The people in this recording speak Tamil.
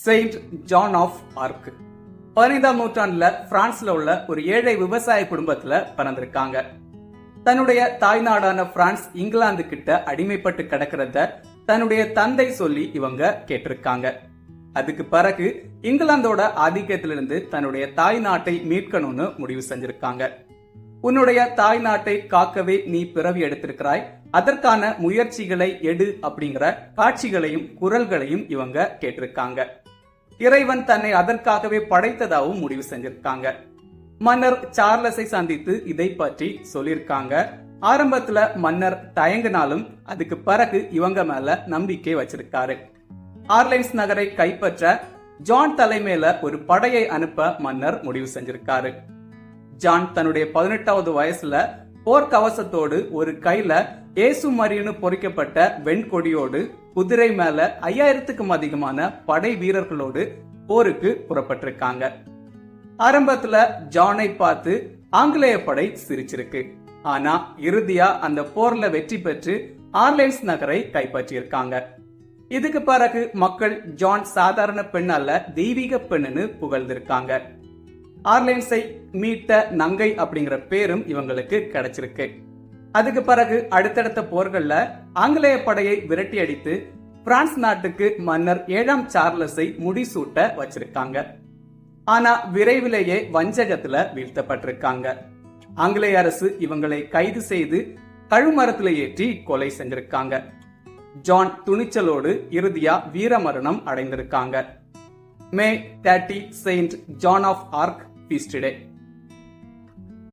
செயின்ட் ஜான் ஆஃப் ஆர்க் 15ஆம் நூற்றாண்டுல பிரான்ஸ்ல உள்ள ஒரு ஏழை விவசாய குடும்பத்துல பிறந்திருக்காங்க. தன்னுடைய தாய்நாடான பிரான்ஸ் இங்கிலாந்து கிட்ட அடிமைப்பட்டு கிடக்கிறத தன்னுடைய தந்தை சொல்லி இவங்க கேட்டிருக்காங்க. அதுக்கு பிறகு இங்கிலாந்தோட ஆதிக்கத்திலிருந்து தன்னுடைய தாய் நாட்டை மீட்கணும்னு முடிவு செஞ்சிருக்காங்க. உன்னுடைய தாய் நாட்டை காக்கவே நீ பிறவி எடுத்திருக்கிறாய், அதற்கான முயற்சிகளை எடு அப்படிங்கிற காட்சிகளையும் குரல்களையும் இவங்க கேட்டிருக்காங்க. இறைவன் தன்னை அதற்காகவே படைத்ததாகவும் முடிவு செஞ்சிருக்காங்க. மன்னர் சார்லஸை சந்தித்து இதை பற்றி சொல்லியிருக்காங்க. ஆரம்பத்துல மன்னர் தயங்கினாலும் அதுக்கு பிறகு இவங்க மேல நம்பிக்கை வச்சிருக்காரு. ஆர்லைன்ஸ் நகரை கைப்பற்ற ஜான் தலைமையில ஒரு படையை அனுப்ப மன்னர் முடிவு செஞ்சிருக்காரு. ஜான் தன்னுடைய 18வது வயசுல போர்க்கவசத்தோடு ஒரு கையில ஏசு மரியனு பொறிக்கப்பட்ட வெண்கொடியோடு குதிரை மேல 5000க்கும் அதிகமான படை வீரர்களோடு போருக்கு புறப்பட்டிருக்காங்க. ஆரம்பத்துல ஜானை பார்த்து ஆங்கிலேய படை சிரிச்சிருக்கு. ஆனா இறுதியா அந்த போர்ல வெற்றி பெற்று ஆர்லைன்ஸ் நகரை கைப்பற்றியிருக்காங்க. இதுக்கு பிறகு மக்கள் ஜான் சாதாரண பெண் அல்ல, தெய்வீக பெண்ணுன்னு புகழ்ந்திருக்காங்க. ஆர்லைன்ஸை மீட்ட நங்கை அப்படிங்கிற பேரும் இவங்களுக்கு கிடைச்சிருக்கு. அதுக்கு பிறகு அடுத்தடுத்த போர்கள்ல ஆங்கிலேய படையை விரட்டி அடித்து பிரான்ஸ் நாட்டுக்கு மன்னர் 7ஆம் சார்லஸை முடிசூட்ட வச்சிருக்காங்க. ஆனா விரைவிலேயே வஞ்சகத்துல வீழ்த்தப்பட்டிருக்காங்க. ஆங்கிலேய அரசு இவங்களை கைது செய்து கழுமரத்துல ஏற்றி கொலை செஞ்சிருக்காங்க. ஜான் துணிச்சலோடு இறுதியா வீரமரணம் அடைந்திருக்காங்க. May 30 Saint John of Arc feast day.